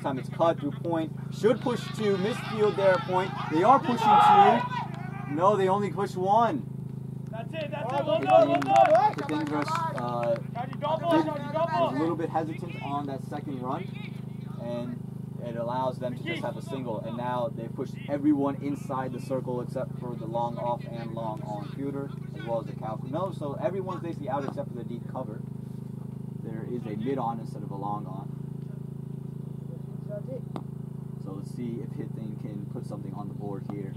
time it's cut through point. Should push 2. Misfield there at point. They are pushing 2. No, they only push 1. That's it. Was a little bit hesitant on that second run, and it allows them to just have a single. And now they've pushed everyone inside the circle except for the long off and long on fielder, as well as the cow. No, so everyone's basically out except for the deep cover. There is a mid on instead of a long on. So let's see if Hitting can put something on the board here.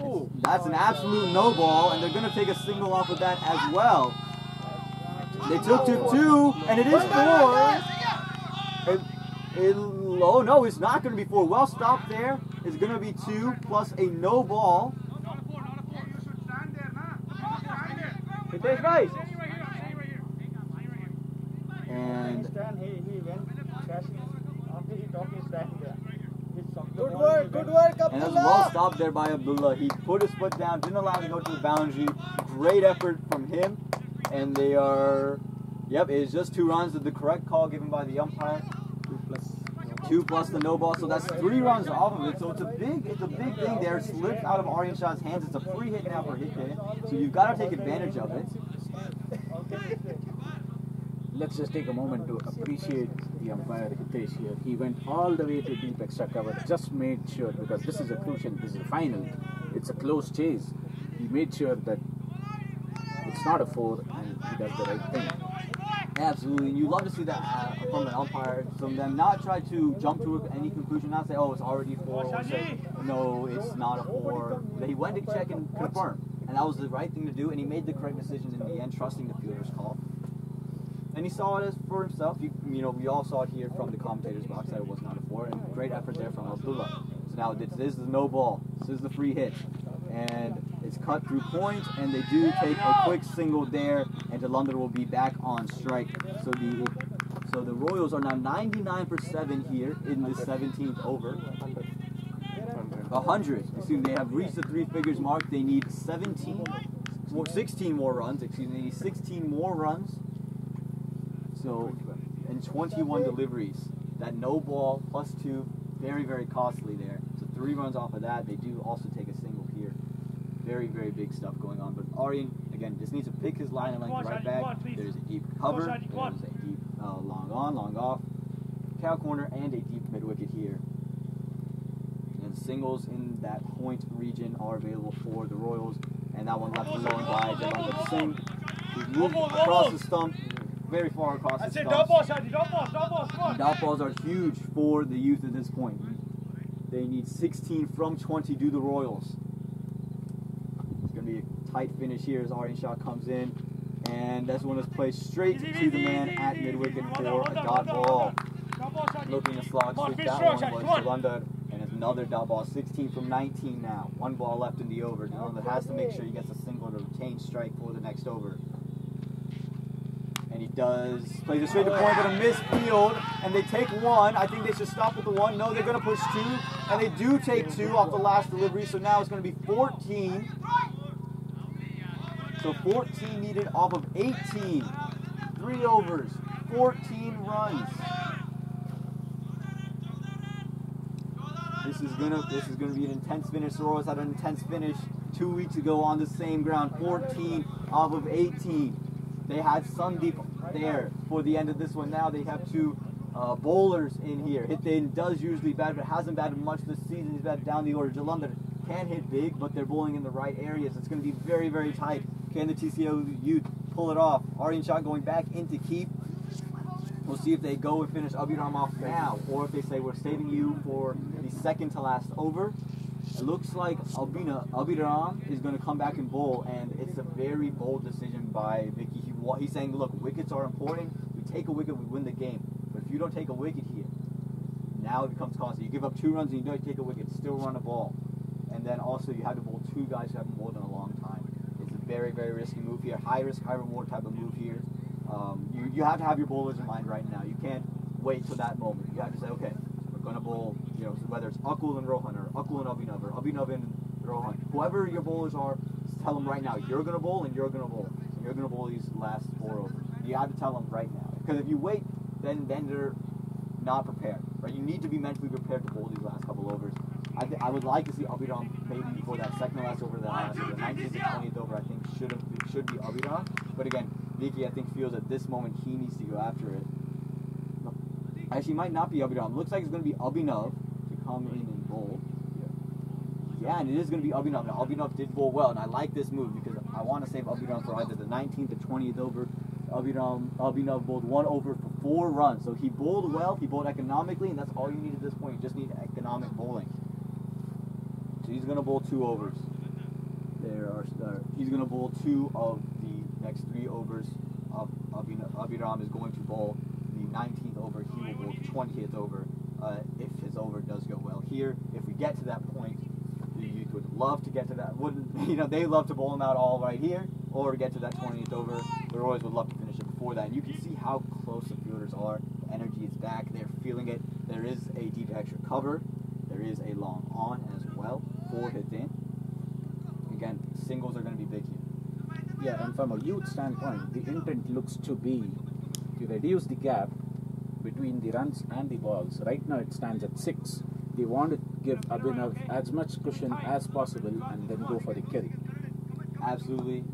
Oh, that's an absolute no ball, and they're going to take a single off of that as well. They took to 2, and it is 4. Oh no, it's not going to be 4. Well stopped there. It's going to be 2 plus a no ball. And good work, Abdullah. And that's well stopped there by Abdullah. He put his foot down, didn't allow him to go to the boundary. Great effort from him. And they are, yep, it is just 2 runs of the correct call given by the umpire. 2 plus the no ball, so that's 3 runs off of it. So it's a big thing there. Slipped out of Aryan Shah's hands. It's a free hit now for Hitting. So you've got to take advantage of it. Let's just take a moment to appreciate the umpire Hitesh here. He went all the way to deep extra cover, just made sure, because this is a crucial, this is a final, it's a close chase. He made sure that it's not a 4 and he does the right thing. Absolutely, and you love to see that from an umpire, from them not try to jump to any conclusion, not say, oh, it's already 4, or say, no, it's not a 4. But he went to check and confirm, and that was the right thing to do, and he made the correct decision in the end, trusting the fielder's call. And he saw it as for himself. You know, we all saw it here from the commentator's box that it was not a 4, and great effort there from Abdullah. So now this is the no ball. This is the free hit, and it's cut through point, and they do take a quick single there, and London will be back on strike. So the Royals are now 99% here in the 17th over. 100. Excuse me, they have reached the 3 figures mark. They need 16 more runs. Excuse me, they need 16 more runs. So, and 21 deliveries. That no ball plus 2, very, very costly there. So 3 runs off of that. They do also take a single here. Very, very big stuff going on. But Aryan, again, just needs to pick his line and length right back. There's a deep cover. There's a deep long on, long off. Cow corner and a deep mid wicket here. And singles in that point region are available for the Royals. And that one left alone by Jalan Singh. He's moved across the stump. Very far across the stump. Dot balls are huge for the Youth at this point. They need 16 from 20 to the Royals. It's going to be a tight finish here as Aryan Shah comes in. And this one is placed straight to the man at mid-wicket for a dot ball. Looking to slog switch that one was Jalandhar. And it's another dot ball. 16 from 19 now. 1 ball left in the over. Jalandhar has to make sure he gets a single to retain strike for the next over. And he does, plays it straight to point, but a missed field, and they take 1. I think they should stop with the 1. No, they're going to push 2, and they do take 2 off the last delivery, so now it's going to be 14. So 14 needed off of 18. 3 overs, 14 runs. This is gonna be an intense finish. The Royals had an intense finish 2 weeks ago on the same ground. 14 off of 18. They had Sandeep there for the end of this one. Now they have 2 bowlers in here. Hitting does usually bat, but hasn't batted much this season. He's batted down the order. Jalandhar can hit big, but they're bowling in the right areas. It's going to be very, very tight. Can the TCL-Youth pull it off? Aryan Shah going back into keep. We'll see if they go and finish Abhiram off now, or if they say we're saving you for the second to last over. It looks like Abhiram is going to come back and bowl, and it's a very bold decision by Vicky. He's saying, look, wickets are important. We take a wicket, we win the game. But if you don't take a wicket here, now it becomes costly. You give up 2 runs and you don't take a wicket, still run a ball. And then also you have to bowl 2 guys who haven't bowled in a long time. It's a very, very risky move here. High risk, high reward type of move here. You have to have your bowlers in mind right now. You can't wait till that moment. You have to say, okay, we're going to bowl, whether it's Akul and Rohan, or Akul and Abhinav, or Abhinav and Rohan. Whoever your bowlers are, tell them right now, you're going to bowl and you're going to bowl. You're going to bowl these last 4 overs. You have to tell them right now. Because if you wait, then they're not prepared. Right? You need to be mentally prepared to bowl these last couple overs. I would like to see Abhiram maybe for that second last over, the 19th to 20th over. I think should be Abhiram. But again, Vicky I think feels at this moment he needs to go after it. Actually, might not be Abhiram. Looks like it's going to be Abhinav to come in and bowl. Yeah, and it is going to be Abhinav. Now, Abhinav did bowl well, and I like this move because I want to save Abhinav for either the 19th or 20th over. Abhinav bowled 1 over for 4 runs. So he bowled well, he bowled economically, and that's all you need at this point. You just need economic bowling. So he's going to bowl 2 overs. He's going to bowl 2 of the next 3 overs. Abhiram is going to bowl the 19th over. He will bowl the 20th over if his over does go well here. If we get to that point, the Youth would love to get to that. They love to bowl him out all right here, or get to that 20th over. The Royals would love to finish it before that. And you can see how close the fielders are. The energy is back. They're feeling it. There is a deep extra cover. There is a long on as well for hit in. Again, singles are going to be big here. Yeah, and from a Youth standpoint, the intent looks to be to reduce the gap between the runs and the balls. Right now it stands at 6. They want to give Abhinav as much cushion as possible and then go for the carry. Absolutely.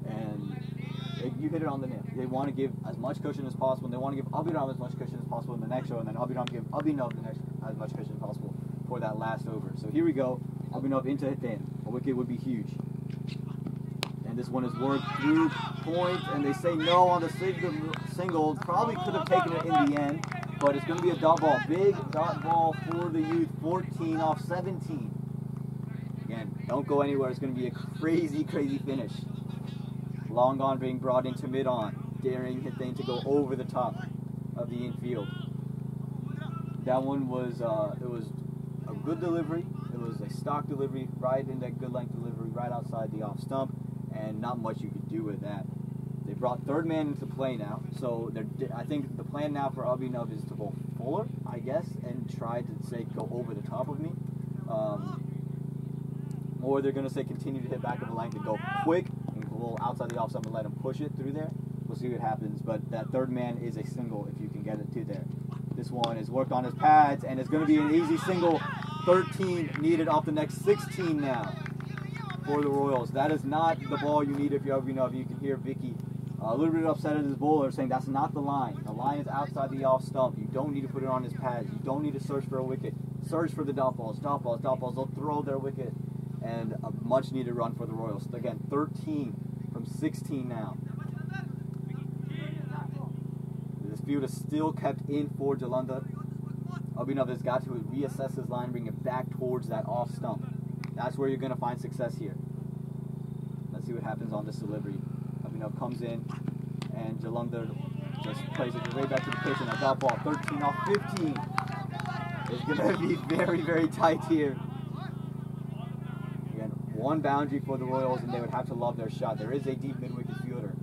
And you hit it on the nail. They want to give as much cushion as possible, and they want to give Abhiram as much cushion as possible in the next show, and then Abhiram give Abhinav the next as much cushion as possible for that last over. So here we go. Abhinav into hit in. A wicket would be huge. And this one is worked through point, and they say no on the single. Probably could have taken it in the end, but it's going to be a dot ball. Big dot ball for the Youth. 14 off 17. Again, don't go anywhere. It's going to be a crazy, crazy finish. Long on being brought into mid on. Daring hit thing to go over the top of the infield. That one was, it was a good delivery. It was a stock delivery, right in that good length delivery, right outside the off stump, and not much you could do with that. They brought third man into play now, so I think the plan now for Abhinav is to bowl fuller, I guess, and try to say go over the top of me. Or they're going to say continue to hit back of the length and go quick and go outside the off stump and let him push it through there. We'll see what happens, but that third man is a single if you can get it to there. This one is worked on his pads, and it's going to be an easy single. 13 needed off the next 16 now for the Royals. That is not the ball you need if you're Abhinav. You can hear Vicky a little bit upset at his bowler saying that's not the line. The line is outside the off stump. You don't need to put it on his pads. You don't need to search for a wicket. Search for the dot balls. Dot balls, dot balls. They'll throw their wicket. And a much needed run for the Royals. Again, 13 from 16 now. This field is still kept in for Jalandhar. Abhinav has got to reassess his line, bring it back towards that off stump. That's where you're going to find success here. Let's see what happens on this delivery. Abhinav comes in, and Jalandhar just plays it right back to the pitch, and a dot ball, 13 off 15. It's going to be very, very tight here. Again, one boundary for the Royals, and they would have to love their shot. There is a deep mid-wicket fielder.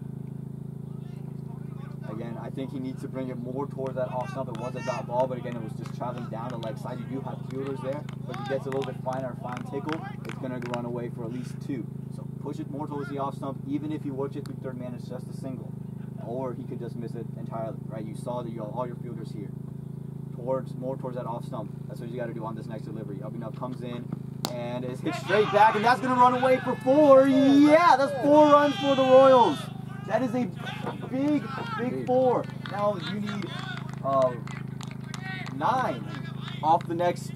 Again, I think he needs to bring it more towards that off stump. It was a dot ball, but again, it was just traveling down the leg side. You do have fielders there, but if he gets a little bit finer, fine tickle, it's going to run away for at least 2. So push it more towards the off stump, even if you work it through third man, it's just a single. Or he could just miss it entirely, right? You saw that you have all your fielders here. More towards that off stump. That's what you got to do on this next delivery. Abhinav comes in, and it's hit straight back, and that's going to run away for 4. Yeah, that's 4 runs for the Royals. That is a big, big 4. Now you need 9 off the next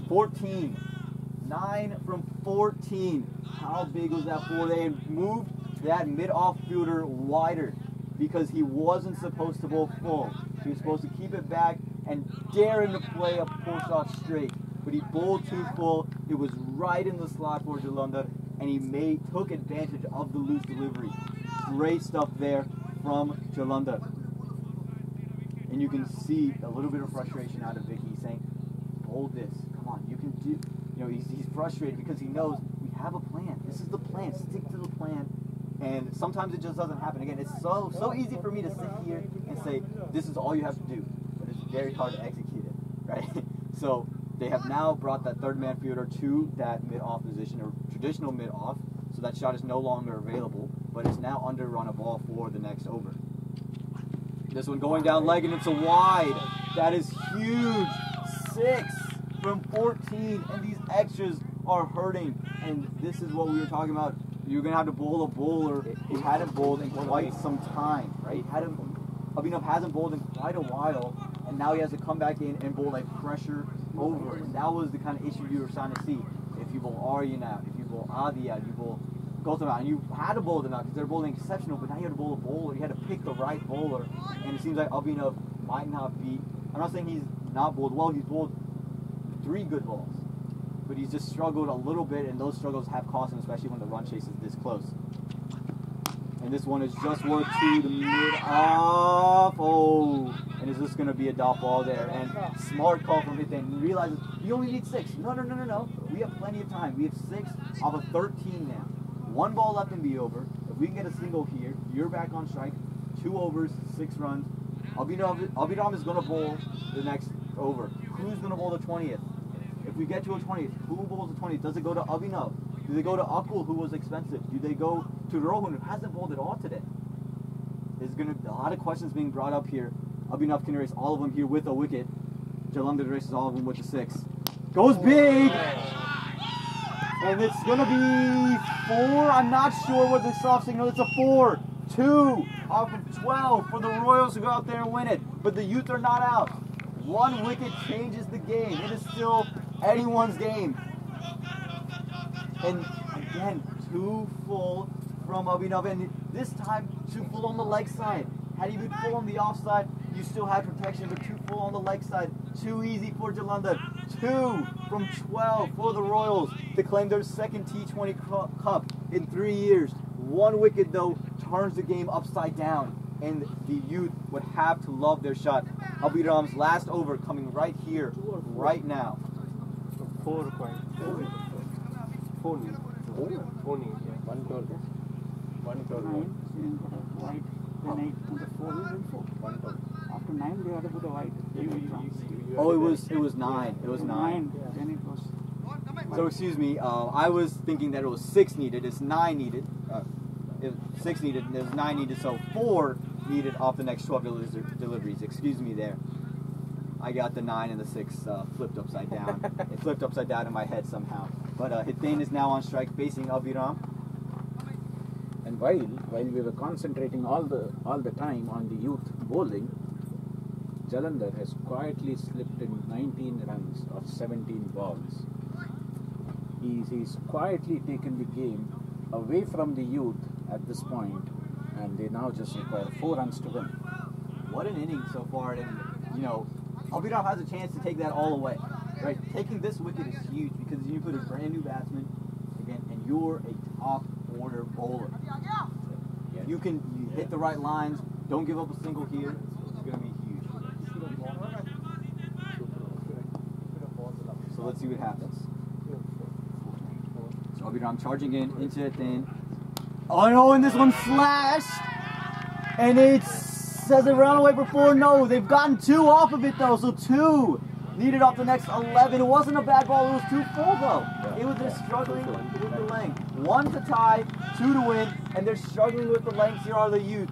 14. 9 from 14. How big was that 4? They moved that mid-off fielder wider because he wasn't supposed to bowl full. He was supposed to keep it back and dare him to play a pull shot straight. But he bowled too full. It was right in the slot for Jalandhar, and he took advantage of the loose delivery. Great stuff there from Jalandhar. And you can see a little bit of frustration out of Vicky saying, hold this, come on, you can do, he's frustrated because he knows we have a plan. This is the plan, stick to the plan. And sometimes it just doesn't happen. Again, it's so easy for me to sit here and say, this is all you have to do, but it's very hard to execute it, right? So they have now brought that third man fielder to that mid-off position, or traditional mid-off, so that shot is no longer available, but it's now under run a ball for the next over. This one going down leg, and it's a wide. That is huge. 6 from 14, and these extras are hurting. And this is what we were talking about. You're going to have to bowl a bowler who hadn't bowled in quite some time, right? Abhinav hasn't bowled in quite a while, and now he has to come back in and bowl like pressure over. And that was the kind of issue you were starting to see. If you bowl Aryan out, if you bowl Adi out, you bowl Gautam out, and you had to bowl them out because they're bowling exceptional, but now you had to bowl a bowler. You had to pick the right bowler, and it seems like Abhinav might not be. I'm not saying he's not bowled well. He's bowled 3 good balls, but he's just struggled a little bit, and those struggles have cost him, especially when the run chase is this close. And this one is just worked to the mid-off. Oh, and it's just going to be a dot ball there. And smart call from Hiten. He realizes you only need 6. No. We have plenty of time. We have 6 off of 13 now. 1 ball left and be over. If we can get a single here, you're back on strike. 2 overs, 6 runs. Abhinav is going to bowl the next over. Who's going to bowl the 20th? If we get to a 20th, who bowls the 20th? Does it go to Abhinav? Do they go to Akul, who was expensive? Do they go to Rohan, who hasn't bowled at all today? There's going to be a lot of questions being brought up here. Abhinav can erase all of them here with a wicket. Jalandhar erases all of them with the 6. Goes big! And it's going to be 4. I'm not sure what the soft signal. It's a 4. 2 off of 12 for the Royals to go out there and win it. But the Youth are not out. 1 wicket changes the game. It is still anyone's game. And again, 2 full from Abhinav. And this time, 2 full on the leg side. Had he been full on the offside, you still had protection, but 2 full on the leg side. Too easy for Jalandhar. 2 from 12 for the Royals to claim their 2nd T20 Cup in 3 years. 1 wicket, though, turns the game upside down, and the Youth would have to love their shot. Abhiram's last over coming right here, right now. 4 points. 4 needs. 4 needs, yeah. 1 total. 1 total. White, then 8 to the 4 and 4. 1 total. After 9, they had to put a white. Oh, it was 9. It was 9. Then it was. So excuse me, I was thinking that it was 6 needed. It's 9 needed. 6 needed, and there's 9 needed, so 4 needed off the next 12 deliveries. Excuse me there. I got the 9 and the 6 flipped upside down. It flipped upside down in my head somehow. But Hiten is now on strike facing Abhiram. And while we were concentrating all the time on the Youth bowling, Jalandhar has quietly slipped in 19 runs of 17 balls. He's quietly taken the game away from the Youth at this point, and they now just require 4 runs to win. What an inning so far, and Abhiram has a chance to take that all away. Right, taking this wicket is huge because you put a brand new batsman again, and you're a top order bowler. You hit the right lines. Don't give up a single here. It's going to be huge. So let's see what happens. So Abhiram charging into it then. Oh no, and this one flashed! And it says it ran away for 4. No, they've gotten 2 off of it though, so 2 needed off the next 11. It wasn't a bad ball, it was 2 full though. It was just struggling with the length. 1 to tie, 2 to win, and they're struggling with the lengths. Here are the Youth.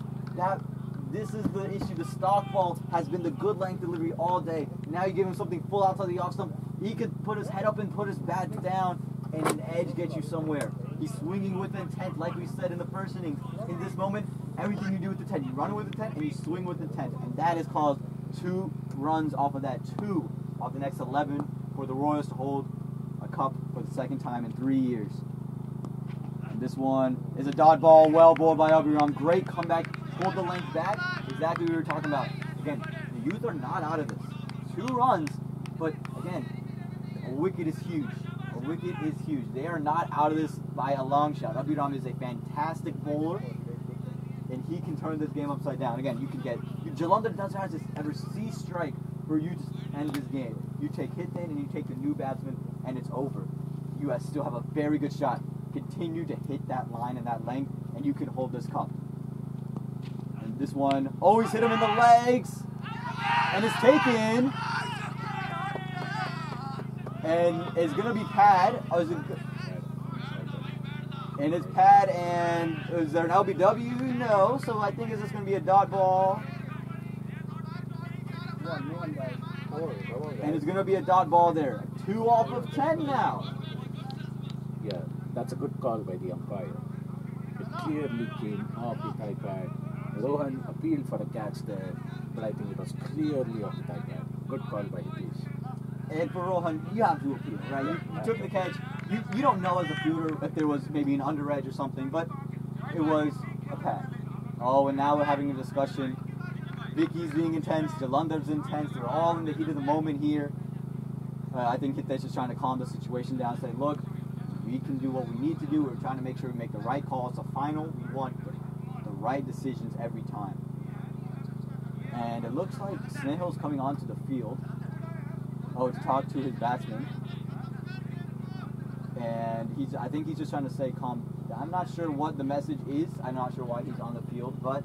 This is the issue. The stock ball has been the good length delivery all day. Now you give him something full outside the off stump. He could put his head up and put his bat down, and an edge gets you somewhere. He's swinging with intent, like we said in the first inning. In this moment, everything you do with intent, you run with intent and you swing with intent, and that has caused 2 runs off of that. 2 off the next 11 for the Royals to hold a cup for the 2nd time in 3 years. And this one is a dot ball, well bowled by Abhiram. Great comeback, pulled the length back. Exactly what we were talking about. Again, the Youth are not out of this. 2 runs, but again, a wicket is huge. A wicket is huge. They are not out of this by a long shot. Abhiram is a fantastic bowler, and he can turn this game upside down. Again, you can get Jalandhar doesn't have to ever see strike for you to end this game. You take Hiten and you take the new batsman, and it's over. You guys still have a very good shot. Continue to hit that line and that length, and you can hold this cup. And this one always hit him in the legs, and it's taken. And it's going to be pad. And it's pad, and is there an LBW? No. So I think it's just going to be a dot ball. And it's going to be a dot ball there. 2 off of 10 now. Yeah, that's a good call by the umpire. It clearly came off the thigh pad. Rohan appealed for a catch there, but I think it was clearly off the thigh pad. Good call by Hitesh. And for Rohan, you have to appeal, right? You took the catch. You don't know as a fielder if there was maybe an under edge or something, but it was a pass. Oh, and now we're having a discussion. Vicky's being intense, Jalandhar's intense. They're all in the heat of the moment here. I think Hitesh is trying to calm the situation down, say, look, we can do what we need to do. We're trying to make sure we make the right call. It's a final. We want the right decisions every time. And it looks like Snehil's coming onto the field. Oh, to talk to his batsman. And I think he's just trying to say calm. I'm not sure what the message is. I'm not sure why he's on the field, but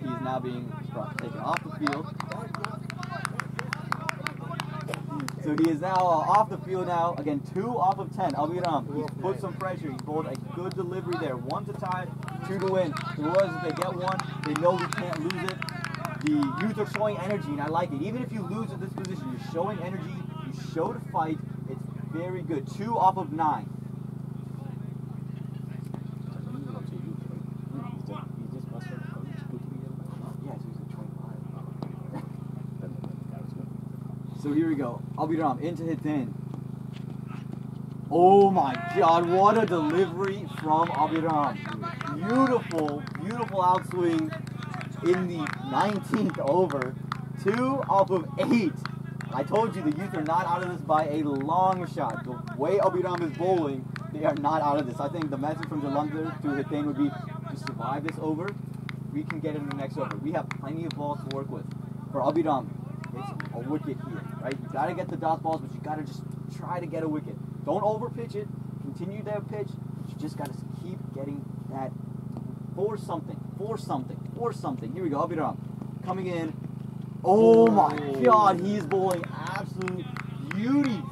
he's now being taken off the field. So he is now off the field now. Again, 2 off of 10. Abhiram, he's put some pressure. He bowled a good delivery there. 1 to tie, 2 to win. The Royals, if they get 1, they know we can't lose it. The youth are showing energy, and I like it. Even if you lose at this position, you're showing energy. You show to fight. It's very good. 2 off of 9. So here we go. Abhiram into Hiten. Oh my God, what a delivery from Abhiram. Beautiful, beautiful outswing in the 19th over. 2 off of 8. I told you the youth are not out of this by a long shot. The way Abhiram is bowling, they are not out of this. I think the message from Jalandhar to Hiten would be to survive this over. We can get in the next over. We have plenty of balls to work with. For Abhiram, it's a wicket here, right? You gotta get the dot balls, but you gotta just try to get a wicket. Don't over pitch it. Continue their pitch. But you just gotta keep getting that. Force something. Force something. Force something. Here we go. Abhiram coming in. Oh my God, he is bowling absolute beauties.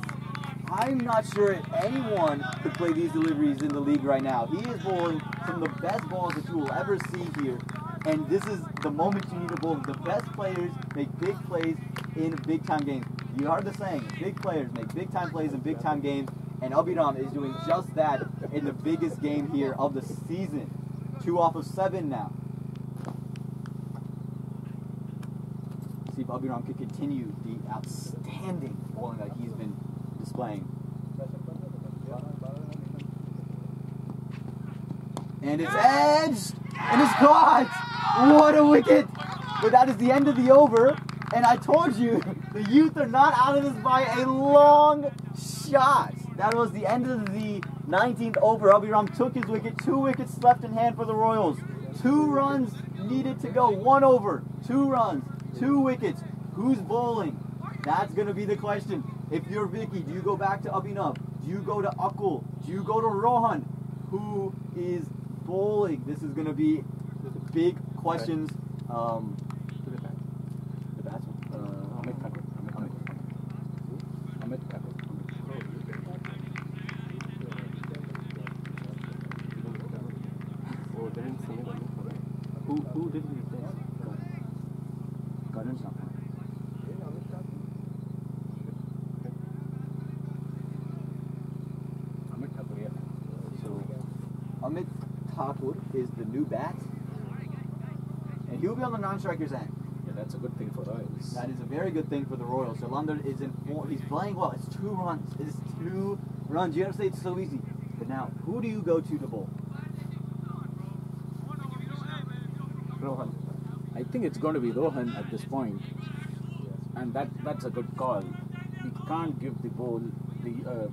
I'm not sure if anyone could play these deliveries in the league right now. He is bowling some of the best balls that you will ever see here. And this is the moment you need to bowl. The best players make big plays in big-time games. You heard the saying, big players make big-time plays in big-time games. And Abhiram is doing just that in the biggest game here of the season. 2 off of 7 now. See if Abhiram can continue the outstanding bowling that he's been displaying. And it's edged! And it's caught! What a wicket! But that is the end of the over. And I told you, the youth are not out of this by a long shot. That was the end of the 19th over. Abhiram took his wicket. 2 wickets left in hand for the Royals. 2 runs needed to go. 1 over. 2 runs. 2 wickets. Who's bowling? That's going to be the question. If you're Vicky, do you go back to Abhinav? Do you go to Akul? Do you go to Rohan? Who is bowling? This is going to be the big questions. The batsman. Amit Thakur. Oh, they didn't say it. Who did we play? Karan's not playing. Amit Thakur, yeah. So, Amit Thakur is the new bat. And he'll be on the non-strikers end. Yeah, that's a good thing for Royals. That is a very good thing for the Royals. Jalandhar is in 4. He's playing well. It's 2 runs. It is 2 runs. You have to say it's so easy. But now, who do you go to bowl? Rohan. I think it's going to be Rohan at this point. And that's a good call. He can't give the ball.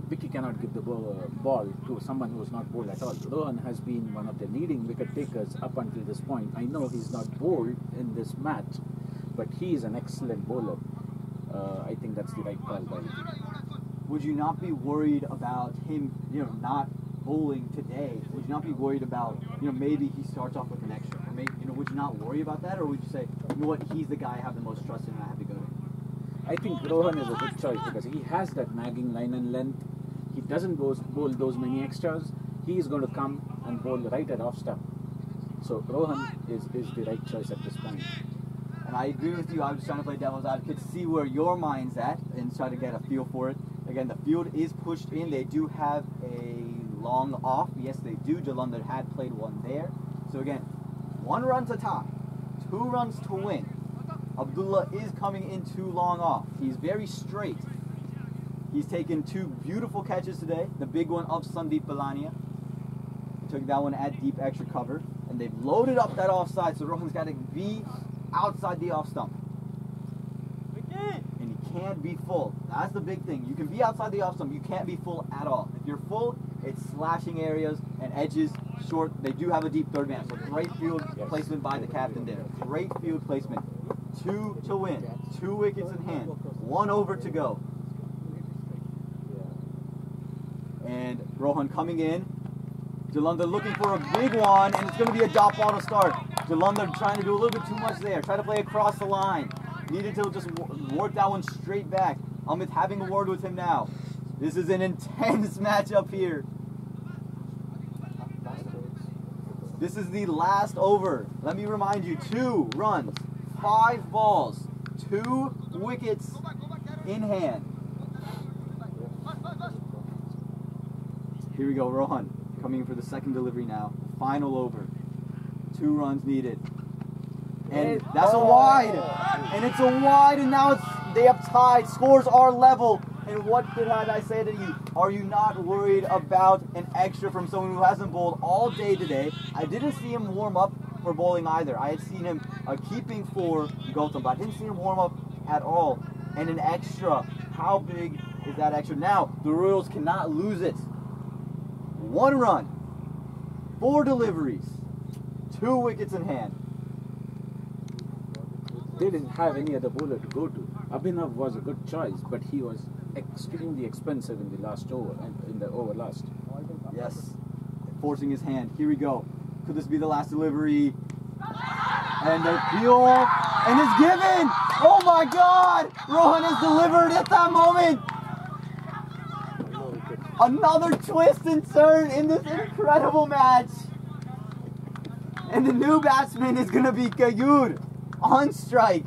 Vicky cannot give the ball to someone who is not bowled at all. Rohan has been one of the leading wicket takers up until this point. I know he's not bowled in this match, but he is an excellent bowler. I think that's the right call by Vicky. Would you not be worried about him, not bowling today? Would you not be worried about, maybe he starts off with an extra? Or maybe, would you not worry about that? Or would you say, you know what, he's the guy I have the most trust in and I have to go to him? I think Rohan is a good choice because he has that nagging line and length. He doesn't bowl those many extras. He is going to come and bowl right at off stump. So Rohan is the right choice at this point. And I agree with you. I was trying to play devil's advocate to see where your mind's at and try to get a feel for it. Again, the field is pushed in. They do have a long off. Yes, they do. Jalandhar had played one there. So again, 1 run to tie, 2 runs to win. Abdullah is coming in too long off. He's very straight. He's taken 2 beautiful catches today. The big one of Sandeep Balania. He took that one at deep extra cover. And they've loaded up that offside, so Rohan's got to be outside the off stump. And he can't be full. That's the big thing. You can be outside the off stump. You can't be full at all. If you're full, it's slashing areas and edges short. They do have a deep third man. So great field placement by the captain there. Great field placement. 2 to win. 2 wickets in hand. 1 over to go. And Rohan coming in. Jalandhar looking for a big one, and it's going to be a dot ball to start. Jalandhar trying to do a little bit too much there. Try to play across the line. Needed to just work that one straight back. Amit having a word with him now. This is an intense matchup here. This is the last over. Let me remind you, 2 runs, 5 balls, 2 wickets in hand. Here we go, Rohan coming in for the second delivery now. Final over. 2 runs needed. And that's a wide. And it's a wide, and now they have tied. Scores are level. And what did I say to you? Are you not worried about an extra from someone who hasn't bowled all day today? I didn't see him warm up for bowling either. I had seen him keeping for Gautam, but I didn't see him warm up at all. And an extra. How big is that extra? Now, the Royals cannot lose it. 1 run, 4 deliveries, 2 wickets in hand. They didn't have any other bowler to go to. Abhinav was a good choice, but he was extremely expensive in the last over and in the over last. Yes, forcing his hand. Here we go. Could this be the last delivery? And the peel, and it's given. Oh my God! Rohan has delivered at that moment. Another twist and turn in this incredible match. And the new batsman is going to be Kayur on strike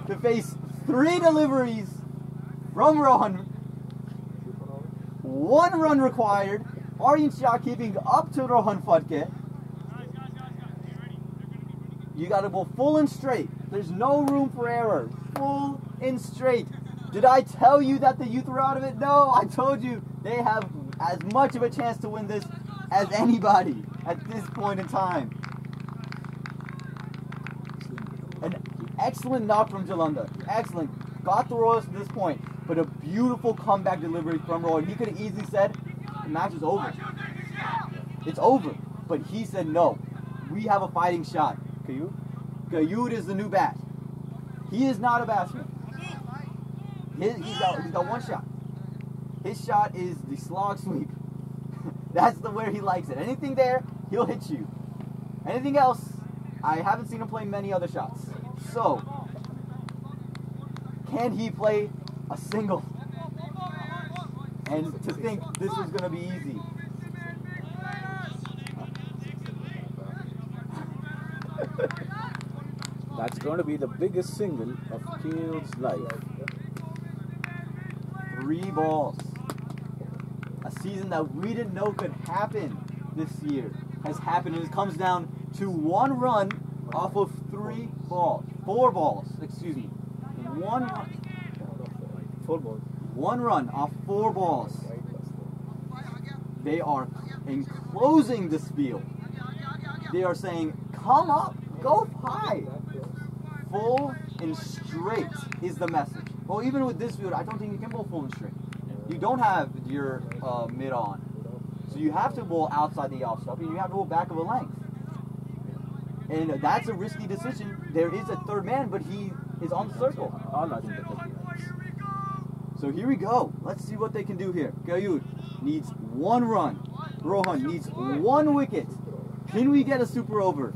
to face 3 deliveries from Rohan. 1 run required. Aryan Shah keeping up to Rohan Phadke. You got to go full and straight. There's no room for error. Full and straight. Did I tell you that the youth were out of it? No, I told you they have as much of a chance to win this as anybody at this point in time. An excellent knock from Jalandhar. Excellent. Got the Royals to this point, but a beautiful comeback delivery from Roy. He could have easily said, the match is over. It's over. But he said, no, we have a fighting shot. Kayud is the new bat. He is not a batsman. He's got 1 shot. His shot is the slog sweep. That's where he likes it. Anything there, he'll hit you. Anything else, I haven't seen him play many other shots. So, can he play a single? And to think this was going to be easy. That's going to be the biggest single of Kale's life. 3 balls. A season that we didn't know could happen this year has happened, and it comes down to 1 run off of 3 balls. 4 balls, excuse me. 1 run. 4 balls. 1 run off 4 balls. They are enclosing this field. They are saying, come up, go high. Full and straight is the message. Well, even with this field, I don't think you can bowl full and straight. You don't have your mid on. So you have to bowl outside the off stump, and you have to bowl back of a length. And that's a risky decision. There is a third man, but he is on the circle. So here we go. Let's see what they can do here. Kayud needs 1 run. Rohan needs 1 wicket. Can we get a super over?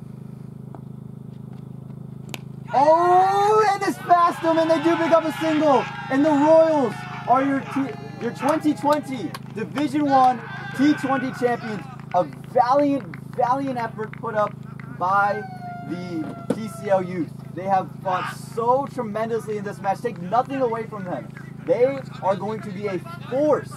Oh, and it's past them, and they do pick up a single. And the Royals are your 2020 Division 1 T20 champions. A valiant effort put up by the TCL Youth. They have fought so tremendously in this match. Take nothing away from them. They are going to be a force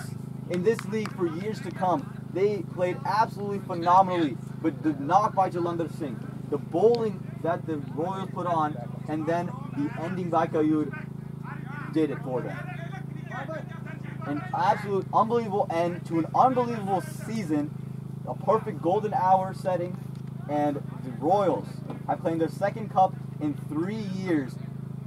in this league for years to come. They played absolutely phenomenally, but the knock by Jalandhar Singh, the bowling that the Royals put on, and then the ending by Kayur did it for them. An absolute unbelievable end to an unbelievable season, a perfect golden hour setting, and the Royals have played their second cup in 3 years,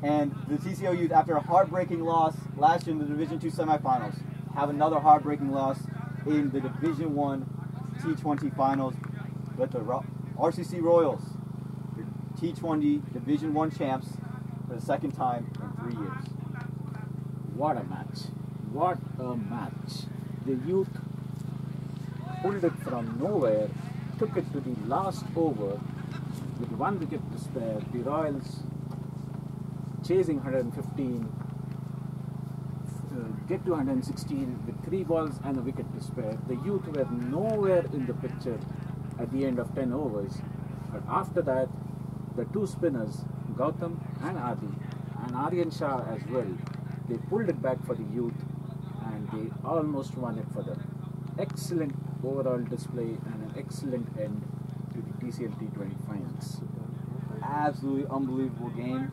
and the TCL-Youth, after a heartbreaking loss last year in the Division 2 semifinals, have another heartbreaking loss in the Division 1 T20 finals with the RCC Royals, the T20 Division 1 champs for the second time in 3 years. What a match. What a match. The Youth pulled it from nowhere, took it to the last over with 1 wicket to spare. The Royals chasing 115, get to 116 with 3 balls and a wicket to spare. The Youth were nowhere in the picture at the end of 10 overs. But after that, the 2 spinners, Gautam and Adi, and Aryan Shah as well, they pulled it back for the Youth and they almost won it for them. Excellent overall display and an excellent end to the TCL T20 finals. Absolutely unbelievable game.